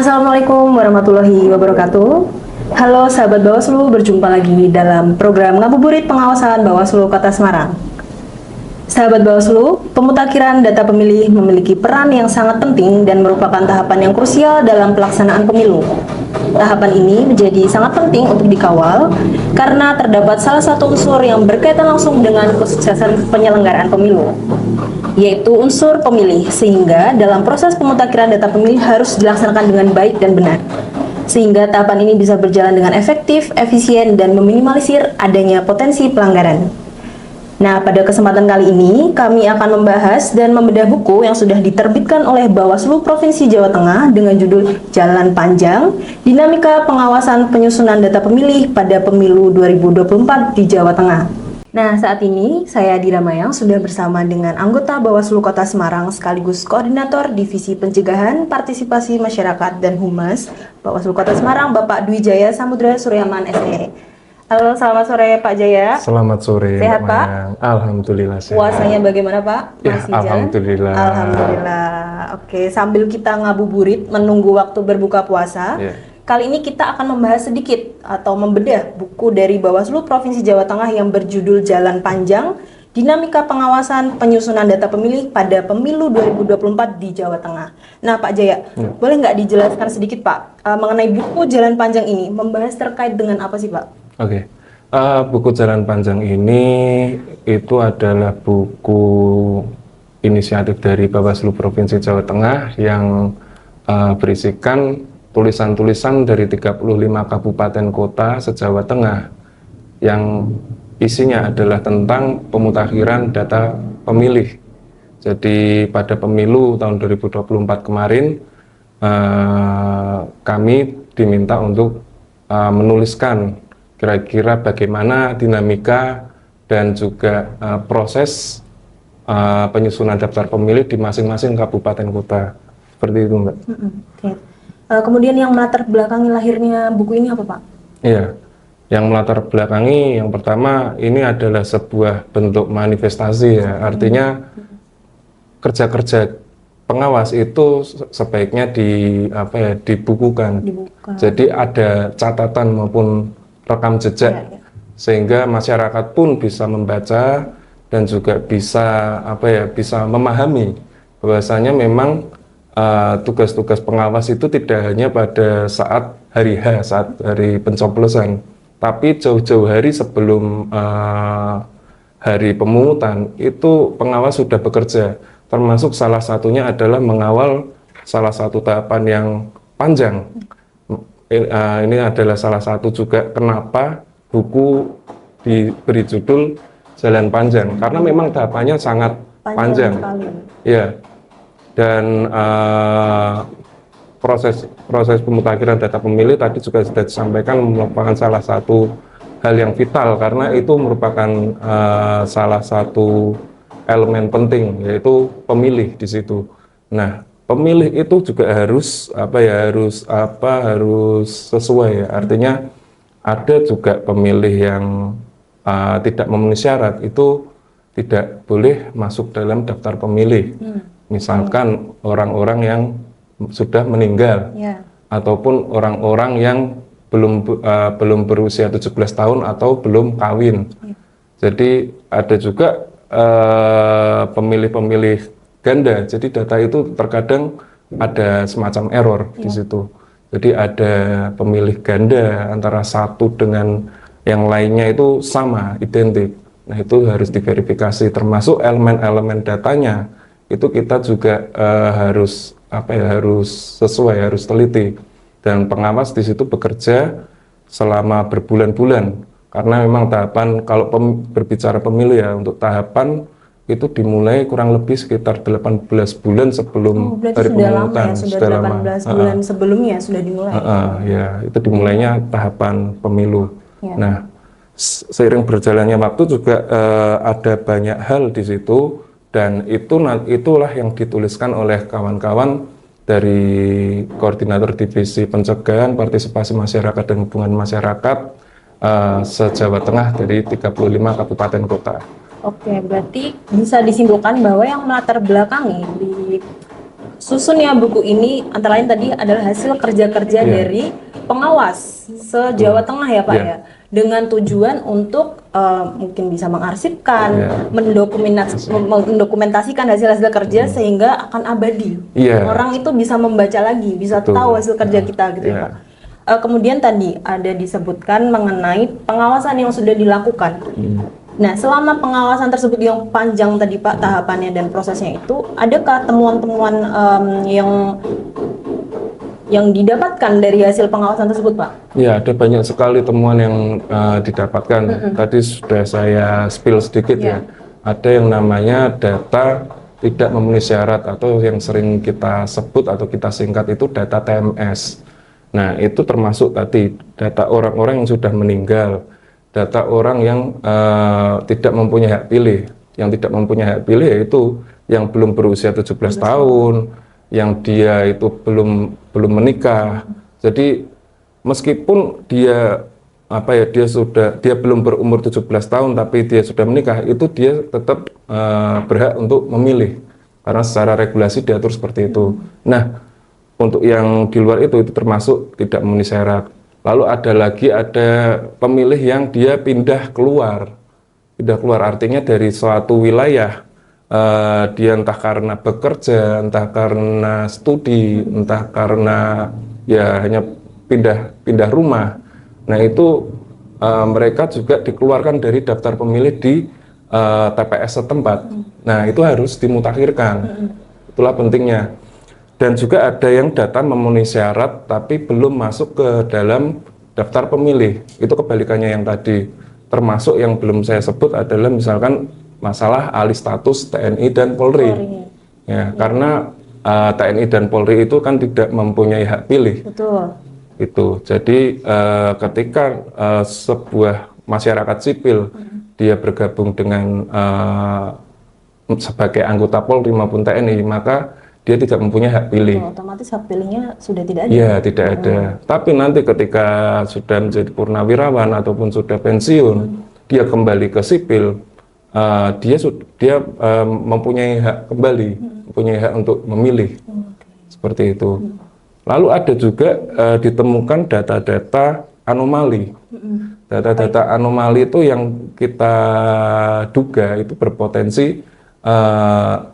Assalamualaikum warahmatullahi wabarakatuh. Halo sahabat Bawaslu, berjumpa lagi dalam program Ngabuburit Pengawasan Bawaslu Kota Semarang. Sahabat Bawaslu, pemutakhiran data pemilih memiliki peran yang sangat penting dan merupakan tahapan yang krusial dalam pelaksanaan pemilu. Tahapan ini menjadi sangat penting untuk dikawal karena terdapat salah satu unsur yang berkaitan langsung dengan kesuksesan penyelenggaraan pemilu, yaitu unsur pemilih, sehingga dalam proses pemutakhiran data pemilih harus dilaksanakan dengan baik dan benar, sehingga tahapan ini bisa berjalan dengan efektif, efisien, dan meminimalisir adanya potensi pelanggaran. Nah, pada kesempatan kali ini, kami akan membahas dan membedah buku yang sudah diterbitkan oleh Bawaslu Provinsi Jawa Tengah dengan judul Jalan Panjang, Dinamika Pengawasan Penyusunan Data Pemilih pada Pemilu 2024 di Jawa Tengah. Nah, saat ini saya Dira Mayang sudah bersama dengan anggota Bawaslu Kota Semarang sekaligus Koordinator Divisi Pencegahan Partisipasi Masyarakat dan Humas Bawaslu Kota Semarang, Bapak Dwi Jaya Samudra Suryaman SE. Halo, selamat sore Pak Jaya. Selamat sore. Sehat Pak? Alhamdulillah sehat. Puasanya bagaimana Pak? Ya, Masih alhamdulillah. jalan? Alhamdulillah. Oke, sambil kita ngabuburit menunggu waktu berbuka puasa, kali ini kita akan membahas sedikit atau membedah buku dari Bawaslu Provinsi Jawa Tengah yang berjudul Jalan Panjang, Dinamika Pengawasan Penyusunan Data Pemilih pada Pemilu 2024 di Jawa Tengah. Nah Pak Jaya, boleh nggak dijelaskan sedikit Pak mengenai buku Jalan Panjang ini, membahas terkait dengan apa sih Pak? Oke. Buku Jalan Panjang ini itu adalah buku inisiatif dari Bawaslu Provinsi Jawa Tengah yang berisikan tulisan-tulisan dari 35 kabupaten kota se-Jawa Tengah yang isinya adalah tentang pemutakhiran data pemilih. Jadi pada pemilu tahun 2024 kemarin kami diminta untuk menuliskan kira-kira bagaimana dinamika dan juga proses penyusunan daftar pemilih di masing-masing kabupaten kota. Seperti itu, Mbak. Oke. Kemudian yang melatar belakangi lahirnya buku ini apa, Pak? Iya, yang melatar belakangi yang pertama ini adalah sebuah bentuk manifestasi ya. Artinya kerja-kerja pengawas itu sebaiknya dibukukan. Jadi ada catatan maupun rekam jejak sehingga masyarakat pun bisa membaca dan juga bisa bisa memahami bahwasanya memang tugas-tugas pengawas itu tidak hanya pada saat hari H, saat hari pencoblosan, tapi jauh-jauh hari sebelum hari pemungutan itu pengawas sudah bekerja, termasuk salah satunya adalah mengawal salah satu tahapan yang panjang. Ini adalah salah satu juga kenapa buku diberi judul Jalan Panjang, karena memang tahapannya sangat panjang. Ya, dan proses pemutakhiran data pemilih tadi juga sudah disampaikan merupakan salah satu hal yang vital karena itu merupakan salah satu elemen penting, yaitu pemilih di situ. Nah, pemilih itu juga harus harus sesuai ya. Artinya ada juga pemilih yang tidak memenuhi syarat itu tidak boleh masuk dalam daftar pemilih. Misalkan orang-orang yang sudah meninggal ataupun orang-orang yang belum berusia 17 tahun atau belum kawin. Jadi ada juga pemilih-pemilih ganda, jadi data itu terkadang ada semacam error di situ. Jadi ada pemilih ganda antara satu dengan yang lainnya itu sama, identik. Nah itu harus diverifikasi, termasuk elemen-elemen datanya itu kita juga harus sesuai, harus teliti. Dan pengawas di situ bekerja selama berbulan-bulan, karena memang tahapan kalau berbicara pemilu ya, untuk tahapan itu dimulai kurang lebih sekitar 18 bulan sebelum hari pemungutan. Sudah 18 bulan sebelumnya sudah dimulai. Ya, itu dimulainya tahapan pemilu. Nah, seiring berjalannya waktu juga ada banyak hal di situ, dan itulah yang dituliskan oleh kawan-kawan dari Koordinator Divisi Pencegahan Partisipasi Masyarakat dan Hubungan Masyarakat se-Jawa Tengah dari 35 kabupaten kota. Oke, berarti bisa disimpulkan bahwa yang melatar belakangi di susun ya buku ini antara lain tadi adalah hasil kerja-kerja dari pengawas se-Jawa Tengah ya Pak Iya. ya, dengan tujuan untuk mungkin bisa mengarsipkan, mendokumentasikan hasil-hasil kerja sehingga akan abadi. Iya. Orang itu bisa membaca lagi, bisa Betul. tahu hasil kerja kita gitu ya Iya. Pak. Kemudian tadi ada disebutkan mengenai pengawasan yang sudah dilakukan. Nah, selama pengawasan tersebut yang panjang tadi Pak tahapannya dan prosesnya itu, adakah temuan-temuan yang didapatkan dari hasil pengawasan tersebut Pak? Ya, ada banyak sekali temuan yang didapatkan. Tadi sudah saya spill sedikit ya. Ada yang namanya data tidak memenuhi syarat atau yang sering kita sebut atau kita singkat itu data TMS. Nah, itu termasuk tadi data orang-orang yang sudah meninggal, data orang yang tidak mempunyai hak pilih. Yang tidak mempunyai hak pilih yaitu yang belum berusia 17 tahun, yang dia itu belum menikah. Jadi meskipun dia dia belum berumur 17 tahun tapi dia sudah menikah, itu dia tetap berhak untuk memilih karena secara regulasi diatur seperti itu. Nah, untuk yang di luar itu termasuk tidak memenuhi syarat. Lalu ada pemilih yang dia pindah keluar artinya dari suatu wilayah, dia entah karena bekerja, entah karena studi, entah karena ya hanya pindah rumah. Nah itu mereka juga dikeluarkan dari daftar pemilih di TPS setempat. Nah itu harus dimutakhirkan. Itulah pentingnya. Dan juga ada yang data memenuhi syarat tapi belum masuk ke dalam daftar pemilih. Itu kebalikannya yang tadi. Termasuk yang belum saya sebut adalah misalkan masalah alih status TNI dan Polri. Ya, karena TNI dan Polri itu kan tidak mempunyai hak pilih. Betul. Itu. Jadi ketika sebuah masyarakat sipil dia bergabung dengan sebagai anggota Polri maupun TNI, maka dia tidak mempunyai hak pilih. Otomatis hak pilihnya sudah tidak ada. Iya, tidak ada. Tapi nanti ketika sudah menjadi purnawirawan ataupun sudah pensiun, dia kembali ke sipil, dia mempunyai hak kembali, mempunyai hak untuk memilih. Seperti itu. Lalu ada juga ditemukan data-data anomali. Data-data anomali itu yang kita duga itu berpotensi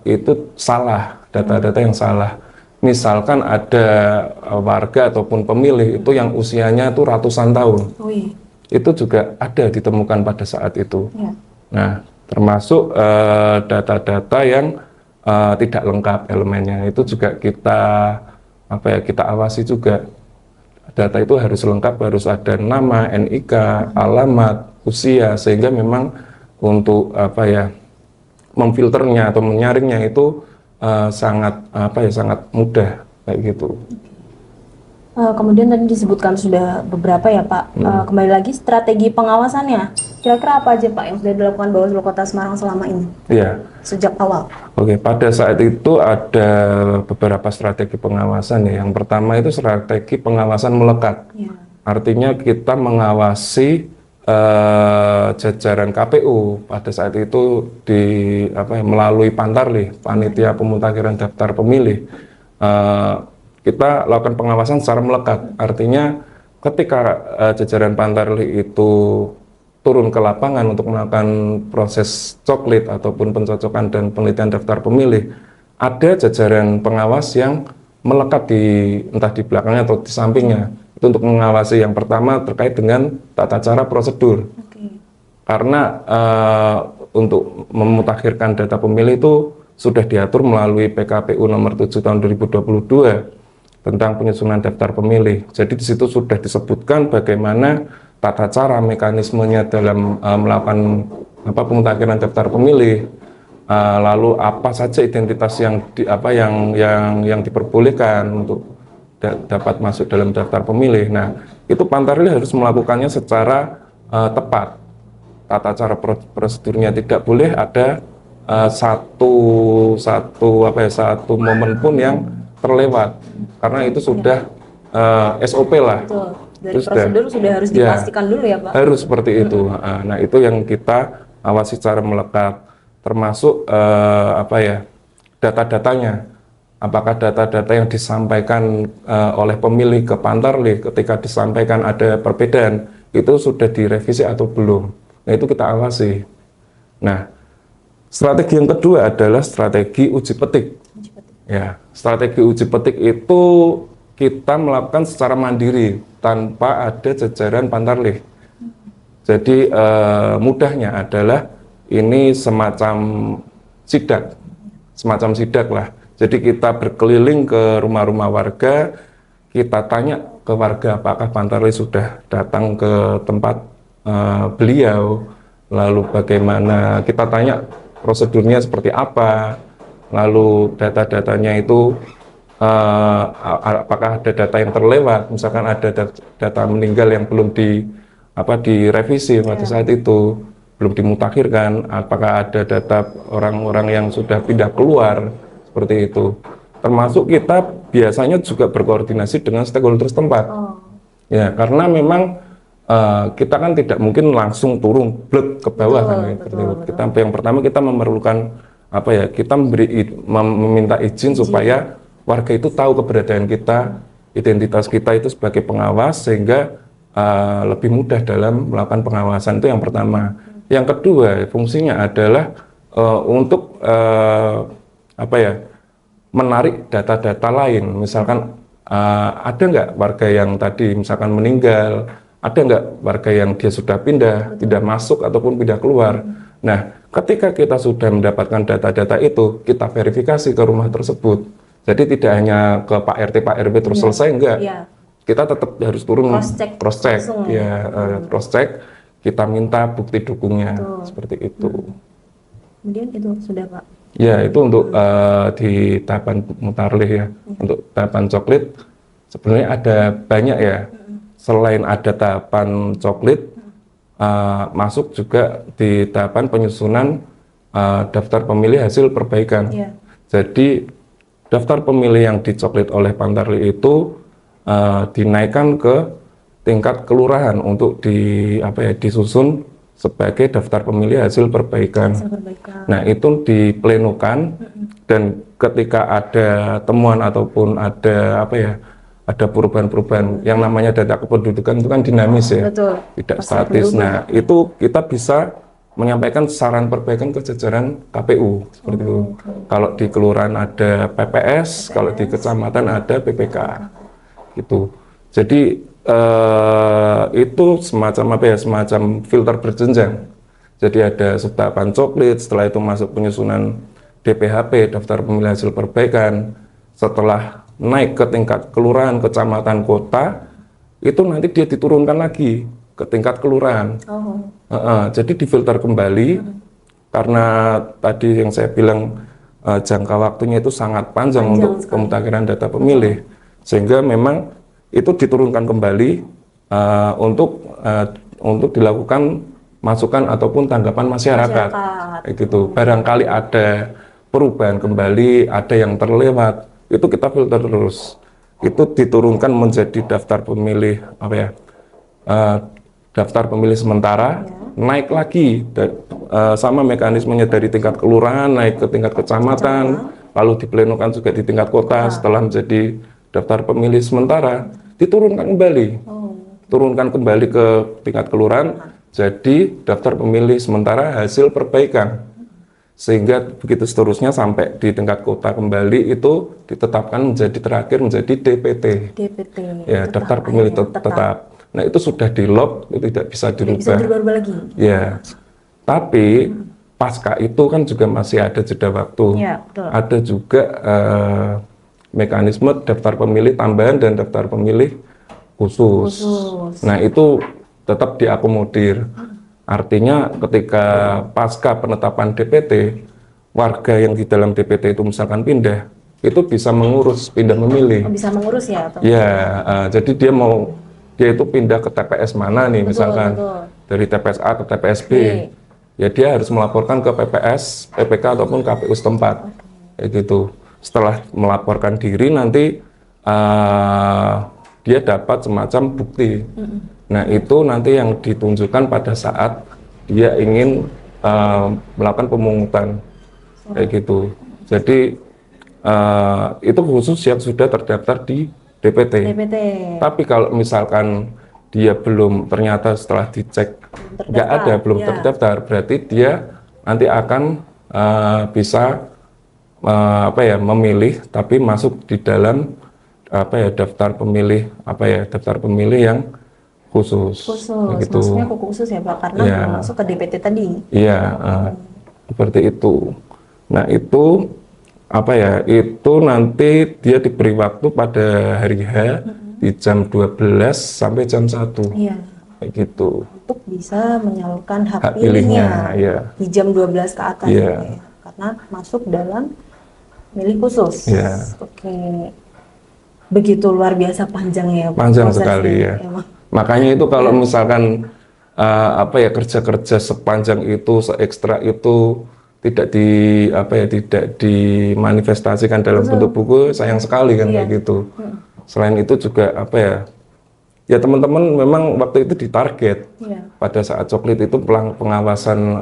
itu salah. Data-data yang salah. Misalkan ada warga ataupun pemilih itu yang usianya itu ratusan tahun. Itu juga ada ditemukan pada saat itu. Nah, termasuk data-data yang tidak lengkap elemennya itu juga kita awasi juga. Data itu harus lengkap, harus ada nama, NIK, alamat, usia, sehingga memang untuk memfilternya atau menyaringnya itu sangat mudah kayak gitu. Kemudian tadi disebutkan sudah beberapa ya Pak. Kembali lagi strategi pengawasannya. Kira-kira apa aja Pak yang sudah dilakukan Bawaslu Kota Semarang selama ini? Iya. Sejak awal. Oke, pada saat itu ada beberapa strategi pengawasan ya. Yang pertama itu strategi pengawasan melekat. Artinya kita mengawasi jajaran KPU pada saat itu melalui Pantarlih, Panitia Pemutakhiran Daftar Pemilih. Kita lakukan pengawasan secara melekat. Artinya ketika jajaran Pantarlih itu turun ke lapangan untuk melakukan proses coklit ataupun pencocokan dan penelitian daftar pemilih, ada jajaran pengawas yang melekat entah di belakangnya atau di sampingnya. Itu untuk mengawasi yang pertama terkait dengan tata cara prosedur. Karena untuk memutakhirkan data pemilih itu sudah diatur melalui PKPU nomor 7 tahun 2022 tentang penyusunan daftar pemilih. Jadi di situ sudah disebutkan bagaimana tata cara mekanismenya dalam melakukan pemutakhiran daftar pemilih. Lalu apa saja identitas yang diperbolehkan untuk dapat masuk dalam daftar pemilih. Nah, itu Pantarlih harus melakukannya secara tepat. Tata cara prosedurnya tidak boleh ada satu momen pun yang terlewat, karena itu sudah SOP lah. Betul. Dari prosedur sudah harus dipastikan dulu ya Pak. Harus seperti itu. Nah, itu yang kita awasi secara melekat, termasuk data-datanya. apakah data-data yang disampaikan oleh pemilih ke Pantarlih ketika disampaikan ada perbedaan itu sudah direvisi atau belum. Nah, itu kita awasi. Nah, strategi yang kedua adalah strategi uji petik. Ya, strategi uji petik itu kita melakukan secara mandiri tanpa ada jajaran Pantarlih. Jadi mudahnya adalah ini semacam sidak lah. Jadi kita berkeliling ke rumah-rumah warga, kita tanya ke warga apakah Pantarlih sudah datang ke tempat beliau, lalu bagaimana, kita tanya prosedurnya seperti apa, lalu data-datanya itu apakah ada data yang terlewat, misalkan ada data meninggal yang belum direvisi pada saat itu, belum dimutakhirkan, apakah ada data orang-orang yang sudah pindah keluar, seperti itu. Termasuk kita biasanya juga berkoordinasi dengan stakeholder setempat. Ya, karena memang kita kan tidak mungkin langsung turun blek ke bawah kan. Kita yang pertama kita memerlukan kita meminta izin supaya warga itu tahu keberadaan kita, identitas kita itu sebagai pengawas, sehingga lebih mudah dalam melakukan pengawasan. Itu yang pertama. Yang kedua, fungsinya adalah untuk menarik data-data lain. Misalkan ada nggak warga yang tadi misalkan meninggal, ada nggak warga yang dia sudah pindah masuk ataupun pindah keluar. Nah, ketika kita sudah mendapatkan data-data itu, kita verifikasi ke rumah tersebut. Jadi tidak hanya ke Pak RT, Pak RW terus selesai, enggak. Kita tetap harus turun cross-check, cross-check. Kita minta bukti dukungnya, seperti itu. Kemudian itu sudah, Pak? Ya, itu untuk di tahapan Mutarlih ya. Untuk tahapan coklit sebenarnya ada banyak ya. Selain ada tahapan coklit, masuk juga di tahapan penyusunan daftar pemilih hasil perbaikan. Jadi daftar pemilih yang dicoklit oleh Pantarlih itu dinaikkan ke tingkat kelurahan untuk disusun sebagai daftar pemilih hasil perbaikan. Nah, itu diplenokan, dan ketika ada temuan ataupun ada perubahan-perubahan, yang namanya data kependudukan itu kan dinamis ya, tidak statis. Nah, itu kita bisa menyampaikan saran perbaikan ke jajaran KPU seperti itu. Kalau di kelurahan ada PPS, kalau di kecamatan ada PPK, gitu. Jadi itu semacam filter berjenjang. Jadi ada subtahapan coklit, setelah itu masuk penyusunan DPHP, daftar pemilih hasil perbaikan. Setelah naik ke tingkat kelurahan, kecamatan, kota, itu nanti dia diturunkan lagi ke tingkat kelurahan. Jadi difilter kembali, karena tadi yang saya bilang jangka waktunya itu sangat panjang untuk pemutakhiran data pemilih, sehingga memang itu diturunkan kembali untuk dilakukan masukan ataupun tanggapan masyarakat. Gitu. Barangkali ada perubahan kembali, ada yang terlewat, itu kita filter terus. Itu diturunkan menjadi daftar pemilih daftar pemilih sementara, naik lagi sama mekanismenya dari tingkat kelurahan naik ke tingkat kecamatan, lalu diplenokan juga di tingkat kota. Setelah menjadi daftar pemilih sementara, diturunkan kembali ke tingkat kelurahan jadi daftar pemilih sementara hasil perbaikan, sehingga begitu seterusnya sampai di tingkat kota kembali, itu ditetapkan terakhir menjadi DPT. Ya, daftar pemilih tetap. Nah, itu sudah di lock, itu tidak bisa dirubah. Bisa dirubah lagi. Ya. Tapi pasca itu kan juga masih ada jeda waktu. Ya, betul. Ada juga mekanisme daftar pemilih tambahan dan daftar pemilih khusus. Nah, itu tetap diakomodir. Artinya ketika pasca penetapan DPT, warga yang di dalam DPT itu misalkan pindah, itu bisa mengurus pindah memilih. Bisa mengurus ya? Ya, jadi dia itu pindah ke TPS mana nih, misalkan dari TPS A ke TPS B. Ya, dia harus melaporkan ke PPS, PPK ataupun KPU setempat. Kayak gitu. Setelah melaporkan diri, nanti dia dapat semacam bukti. Nah, itu nanti yang ditunjukkan pada saat dia ingin melakukan pemungutan, kayak gitu. Jadi itu khusus yang sudah terdaftar di DPT. DPT. Tapi kalau misalkan dia belum, ternyata setelah dicek nggak ada, belum ya. terdaftar, berarti dia nanti akan bisa memilih, tapi masuk di dalam daftar pemilih yang khusus. Begitu. Maksudnya khusus ya Pak, karena Ya. belum masuk ke DPT tadi. Iya, seperti itu. Nah itu itu nanti dia diberi waktu pada hari H di jam 12 sampai jam 1. Iya. Kayak gitu. Untuk bisa menyalurkan hak Hak pilihnya pilihnya, iya. di jam 12 ke atas. Iya. gitu ya. Karena masuk dalam milik khusus. Iya. Oke. Begitu luar biasa panjangnya Pak, Panjang prosesnya. sekali ya. Emang. Makanya itu kalau misalkan kerja-kerja sepanjang itu, seekstra itu tidak tidak dimanifestasikan dalam bentuk buku, sayang sekali kan kayak gitu. Selain itu juga ya teman-teman memang waktu itu ditarget pada saat coklit itu pengawasan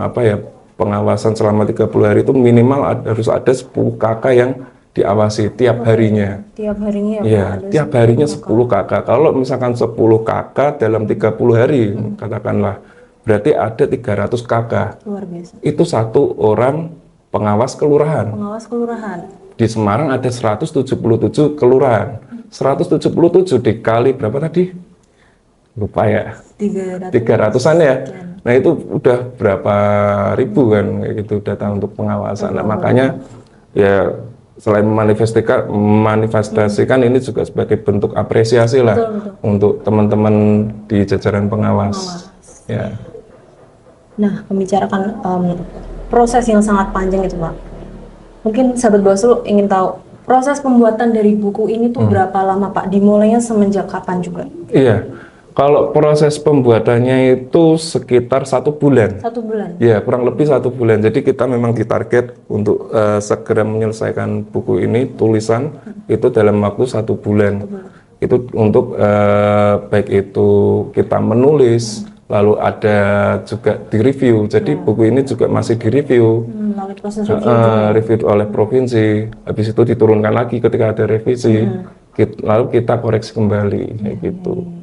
pengawasan selama 30 hari itu minimal harus ada 10 kakak yang diawasi tiap harinya. Tiap harinya Iya, Pak, ada tiap harinya 10 kakak. Kalau misalkan 10 kakak dalam 30 hari, katakanlah, berarti ada 300 kakak. luar biasa. Itu satu orang pengawas kelurahan. Pengawas kelurahan. Di Semarang ada 177 kelurahan. 177 dikali berapa tadi? Lupa ya. 300-an ya. Nah itu udah berapa ribu kan kayak gitu data untuk pengawasan. Nah, makanya ya selain manifestasikan ini juga sebagai bentuk apresiasi lah untuk teman-teman di jajaran pengawas. Ya. Nah, membicarakan proses yang sangat panjang itu Pak. Mungkin sahabat Bawaslu ingin tahu proses pembuatan dari buku ini tuh berapa lama Pak? Dimulainya semenjak kapan juga? Iya. Kalau proses pembuatannya itu sekitar 1 bulan. 1 bulan. Ya, kurang lebih 1 bulan. Jadi kita memang ditarget untuk segera menyelesaikan buku ini, tulisan itu dalam waktu 1 bulan. Itu untuk baik itu kita menulis, lalu ada juga direview. Jadi buku ini juga masih direview. Melalui proses review. Review oleh provinsi. Habis itu diturunkan lagi ketika ada revisi. Lalu kita koreksi kembali kayak gitu.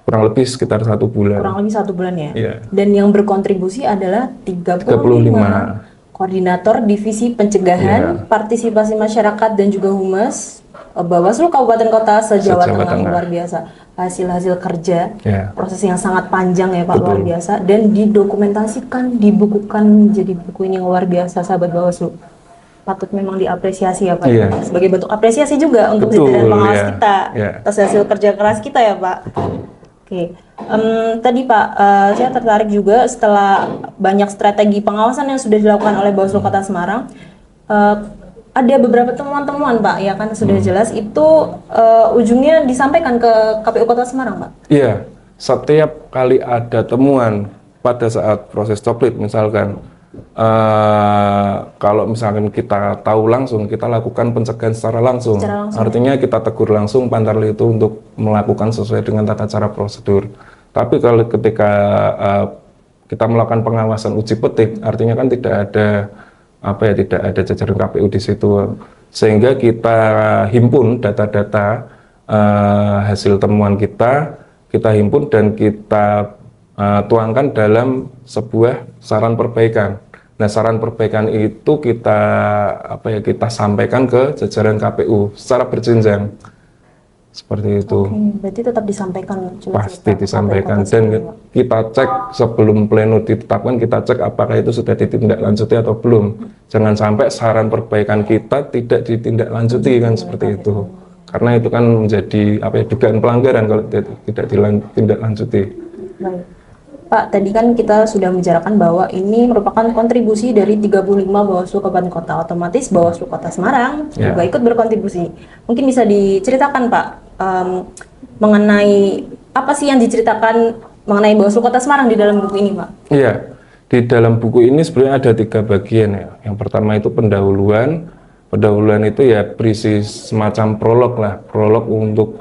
Kurang lebih sekitar 1 bulan. Kurang lebih 1 bulan ya. Iya. Dan yang berkontribusi adalah 35 koordinator divisi pencegahan, partisipasi masyarakat dan juga humas Bawaslu Kabupaten Kota se-Jawa Tengah. Luar biasa. Hasil-hasil kerja, proses yang sangat panjang ya Pak, luar biasa, dan didokumentasikan, dibukukan menjadi buku ini yang luar biasa sahabat Bawaslu. Patut memang diapresiasi ya Pak. Sebagai bentuk apresiasi juga untuk jajaran pengawas kita atas hasil kerja keras kita ya Pak. Oke, tadi Pak, saya tertarik juga setelah banyak strategi pengawasan yang sudah dilakukan oleh Bawaslu Kota Semarang, ada beberapa temuan-temuan Pak, ya kan sudah jelas itu ujungnya disampaikan ke KPU Kota Semarang Pak? Iya, setiap kali ada temuan pada saat proses coklit misalkan, kalau misalkan kita tahu langsung, kita lakukan pencegahan secara langsung. Artinya kita tegur langsung Pantarlih itu untuk melakukan sesuai dengan tata cara prosedur. Tapi kalau ketika kita melakukan pengawasan uji petik, artinya kan tidak ada tidak ada jajaran KPU di situ, sehingga kita himpun data-data hasil temuan kita himpun dan kita tuangkan dalam sebuah saran perbaikan. Nah, saran perbaikan itu kita kita sampaikan ke jajaran KPU secara berjenjang. Seperti itu. Berarti tetap disampaikan. Pasti disampaikan dan kita cek sebelum pleno ditetapkan, kita cek apakah itu sudah ditindaklanjuti atau belum. Jangan sampai saran perbaikan kita tidak ditindaklanjuti kan seperti itu. Karena itu kan menjadi dugaan pelanggaran kalau tidak ditindaklanjuti. Baik. Pak, tadi kan kita sudah membicarakan bahwa ini merupakan kontribusi dari 35 Bawaslu Kabupaten Kota. Otomatis Bawaslu Kota Semarang juga ikut berkontribusi. Mungkin bisa diceritakan Pak, mengenai apa sih yang diceritakan mengenai Bawaslu Kota Semarang di dalam buku ini Pak? Iya, di dalam buku ini sebenarnya ada 3 bagian ya. Yang pertama itu pendahuluan. Pendahuluan itu ya berisi semacam prolog lah. Prolog untuk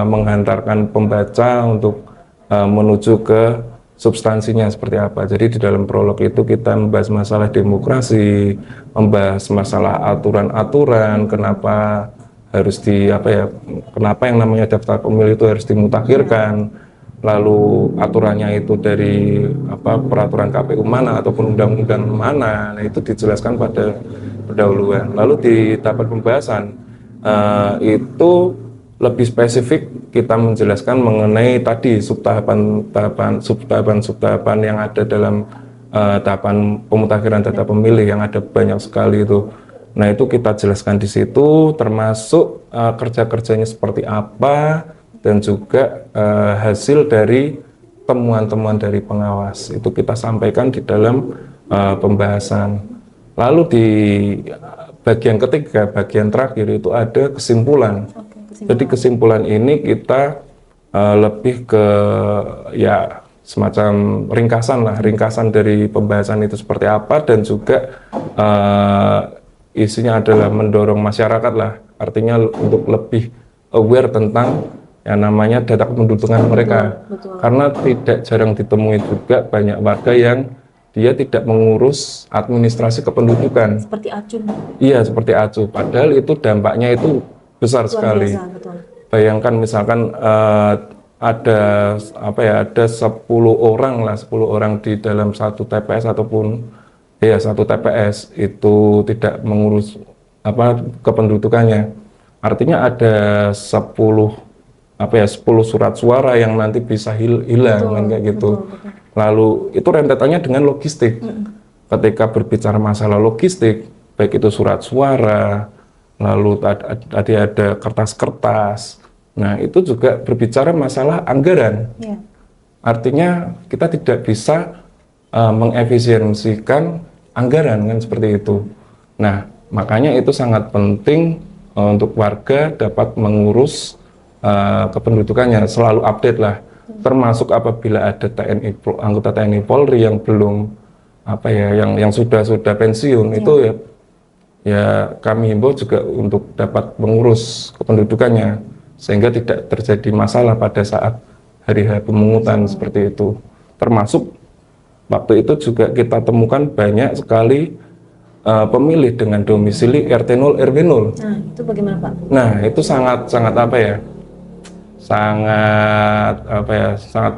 menghantarkan pembaca untuk menuju ke substansinya seperti apa. Jadi di dalam prolog itu kita membahas masalah demokrasi, membahas masalah aturan-aturan, kenapa harus kenapa yang namanya daftar pemilih itu harus dimutakhirkan, lalu aturannya itu dari peraturan KPU mana ataupun undang-undang mana. Nah, itu dijelaskan pada pendahuluan. Lalu di tahapan pembahasan itu lebih spesifik kita menjelaskan mengenai tadi subtahapan yang ada dalam tahapan pemutakhiran data pemilih yang ada banyak sekali itu. Nah, itu kita jelaskan di situ, termasuk kerja-kerjanya seperti apa dan juga hasil dari temuan-temuan dari pengawas. Itu kita sampaikan di dalam pembahasan. Lalu di bagian ketiga, bagian terakhir itu ada kesimpulan. Jadi kesimpulan ini kita lebih ke semacam ringkasan dari pembahasan itu seperti apa, dan juga isinya adalah mendorong masyarakat lah, artinya untuk lebih aware tentang yang namanya data kependudukan mereka. Betul. Karena tidak jarang ditemui juga banyak warga yang dia tidak mengurus administrasi kependudukan. Seperti acuan. Iya, seperti acuh. Padahal itu dampaknya itu besar sekali. Biasa, betul. Bayangkan misalkan ada 10 orang di dalam satu TPS ataupun satu TPS itu tidak mengurus kependudukannya. Artinya ada 10 surat suara yang nanti bisa hilang kan, kayak gitu. Betul. Lalu itu rentetannya dengan logistik. Ketika berbicara masalah logistik, baik itu surat suara, lalu tadi ada kertas-kertas. Nah, itu juga berbicara masalah anggaran. Yeah. Artinya kita tidak bisa mengefisiensikan anggaran kan, seperti itu. Nah, makanya itu sangat penting untuk warga dapat mengurus kependudukannya, selalu update lah. Termasuk apabila ada anggota TNI Polri yang belum yang sudah pensiun, itu ya kami himbau juga untuk dapat mengurus kependudukannya sehingga tidak terjadi masalah pada saat hari H pemungutan seperti itu. Termasuk waktu itu juga kita temukan banyak sekali pemilih dengan domisili RT 0 RW 0. Nah, itu bagaimana, Pak? Nah, itu sangat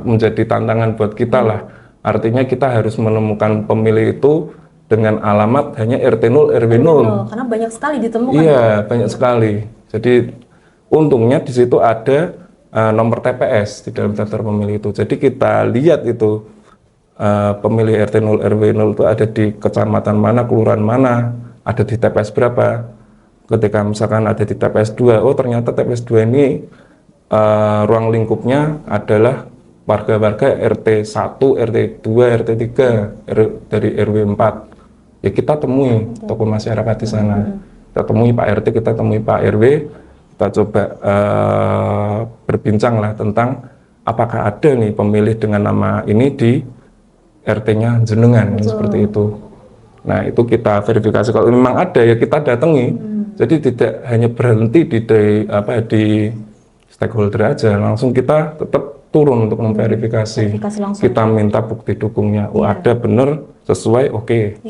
menjadi tantangan buat kita lah. Artinya kita harus menemukan pemilih itu dengan alamat hanya RT 0 RW 0. Karena banyak sekali ditemukan. Iya, banyak sekali. Jadi untungnya di situ ada nomor TPS di dalam daftar pemilih itu. Jadi kita lihat itu pemilih RT 0 RW 0 itu ada di kecamatan mana, kelurahan mana, ada di TPS berapa. Ketika misalkan ada di TPS 2, oh ternyata TPS 2 ini ruang lingkupnya adalah warga-warga RT 1, RT 2, RT 3 dari RW 4. Ya kita temui tokoh masyarakat di sana. Kita temui Pak RT, kita temui Pak RW, kita coba berbincang lah tentang apakah ada nih pemilih dengan nama ini di RT-nya jenengan, seperti itu. Nah, itu kita verifikasi. Kalau memang ada ya kita datangi. Jadi tidak hanya berhenti di stakeholder aja, langsung kita tetap turun untuk memverifikasi. Kita minta bukti dukungnya. Oh, ada benar sesuai, oke.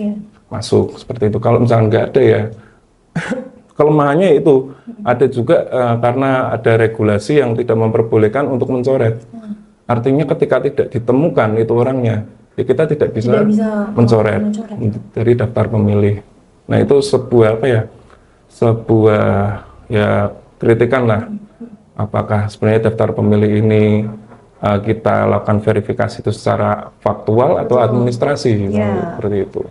Masuk seperti itu. Kalau misalnya nggak ada ya kelemahannya itu ada juga karena ada regulasi yang tidak memperbolehkan untuk mencoret. Artinya ketika tidak ditemukan itu orangnya, ya kita tidak bisa mencoret dari daftar pemilih. Nah, itu sebuah kritikan lah. Apakah sebenarnya daftar pemilih ini kita lakukan verifikasi itu secara faktual atau administrasi, seperti itu.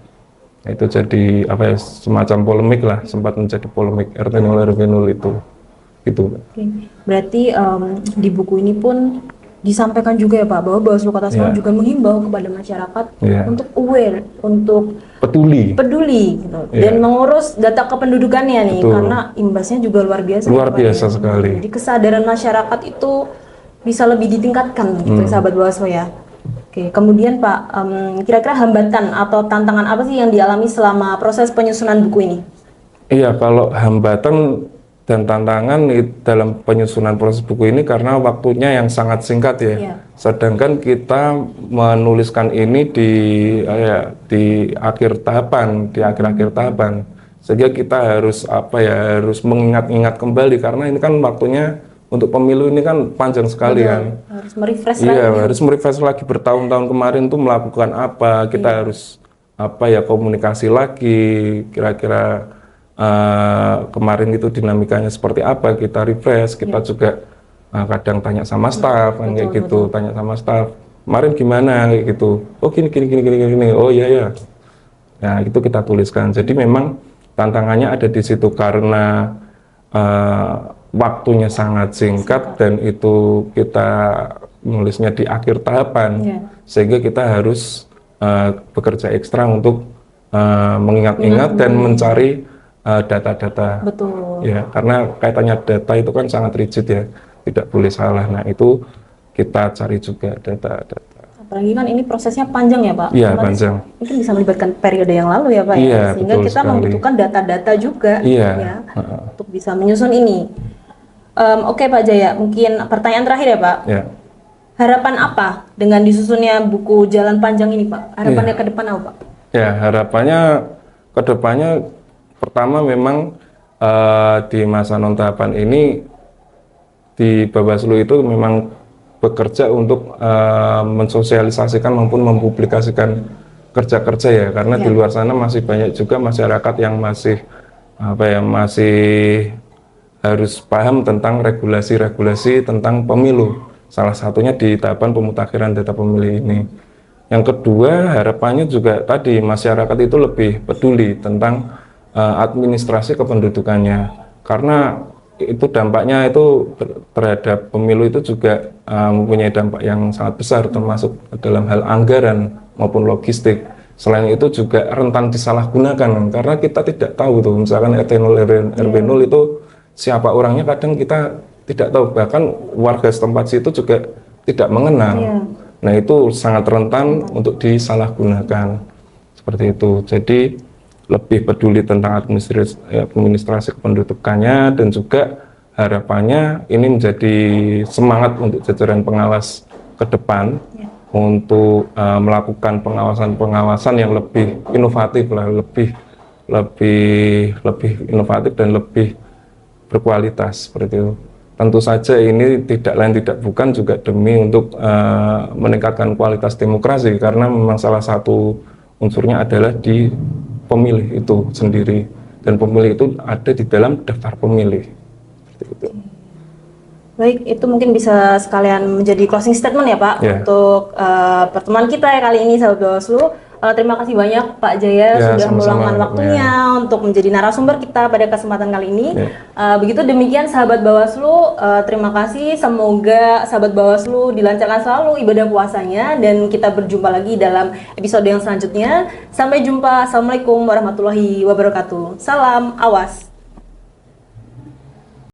Nah, itu jadi semacam polemik lah, sempat menjadi polemik RT 0 RW 0 itu. Gitu. Berarti di buku ini pun disampaikan juga ya Pak, bahwa Bawaslu Kota Semarang juga menghimbau kepada masyarakat untuk aware, untuk peduli gitu, dan mengurus data kependudukannya nih. Betul. Karena imbasnya juga luar biasa. Luar biasa sekali. Jadi kesadaran masyarakat itu bisa lebih ditingkatkan gitu, sahabat Bawaslu ya. Oke, kemudian Pak, kira-kira hambatan atau tantangan apa sih yang dialami selama proses penyusunan buku ini? Iya, kalau hambatan Dan tantangan dalam penyusunan proses buku ini karena waktunya yang sangat singkat ya. Iya. Sedangkan kita menuliskan ini di akhir tahapan, di akhir-akhir tahapan. Sehingga kita harus harus mengingat-ingat kembali karena ini kan waktunya untuk pemilu ini kan panjang sekali kan. Harus merefresh Iya, lagi. harus merefresh lagi bertahun-tahun kemarin tuh melakukan apa, kita harus komunikasi lagi, kira-kira kemarin itu dinamikanya seperti apa, kita refresh, kita juga kadang tanya sama staff kan kayak gitu, tanya sama staff, kemarin gimana kayak gitu, oh gini, oh iya ya, nah itu kita tuliskan. Jadi memang tantangannya ada di situ karena waktunya sangat singkat dan itu kita nulisnya di akhir tahapan, sehingga kita harus bekerja ekstra untuk mengingat-ingat dan mencari data-data. Betul. Ya, karena kaitannya data itu kan sangat rigid ya, tidak boleh salah. Nah itu kita cari juga data-data. Apalagi kan ini prosesnya panjang ya Pak. Iya, Otomatis panjang. Mungkin bisa melibatkan periode yang lalu ya Pak Iya, ya. Sehingga betul kita sekali. membutuhkan data-data juga Iya. ya untuk bisa menyusun ini. Oke Pak Jaya, mungkin pertanyaan terakhir ya Pak. Ya. Harapan apa dengan disusunnya buku Jalan Panjang ini Pak? Harapannya ke depan apa Pak? Ya, harapannya ke depannya pertama memang di masa non tahapan ini di Bawaslu itu memang bekerja untuk mensosialisasikan maupun mempublikasikan kerja-kerja ya, karena di luar sana masih banyak juga masyarakat yang masih masih harus paham tentang regulasi-regulasi tentang pemilu. Salah satunya di tahapan pemutakhiran data pemilih ini. Yang kedua, harapannya juga tadi masyarakat itu lebih peduli tentang administrasi kependudukannya, karena itu dampaknya itu terhadap pemilu itu juga mempunyai dampak yang sangat besar, termasuk dalam hal anggaran maupun logistik. Selain itu juga rentan disalahgunakan karena kita tidak tahu tuh, misalkan RT0 RW0 itu siapa orangnya, kadang kita tidak tahu, bahkan warga setempat situ juga tidak mengenal. Nah itu sangat rentan untuk disalahgunakan seperti itu. Jadi lebih peduli tentang administrasi kependudukannya, dan juga harapannya ini menjadi semangat untuk jajaran pengawas ke depan untuk melakukan pengawasan-pengawasan yang lebih inovatif lah, lebih inovatif dan lebih berkualitas seperti itu. Tentu saja ini tidak lain tidak bukan juga demi untuk meningkatkan kualitas demokrasi, karena memang salah satu unsurnya adalah di pemilih itu sendiri, dan pemilih itu ada di dalam daftar pemilih. Seperti itu. Baik, itu mungkin bisa sekalian menjadi closing statement ya Pak untuk pertemuan kita ya kali ini sahabat Bawaslu. Terima kasih banyak Pak Jaya sudah meluangkan waktunya untuk menjadi narasumber kita pada kesempatan kali ini. Begitu demikian sahabat Bawaslu, terima kasih. Semoga sahabat Bawaslu dilancarkan selalu ibadah puasanya, dan kita berjumpa lagi dalam episode yang selanjutnya. Sampai jumpa. Assalamualaikum warahmatullahi wabarakatuh. Salam awas.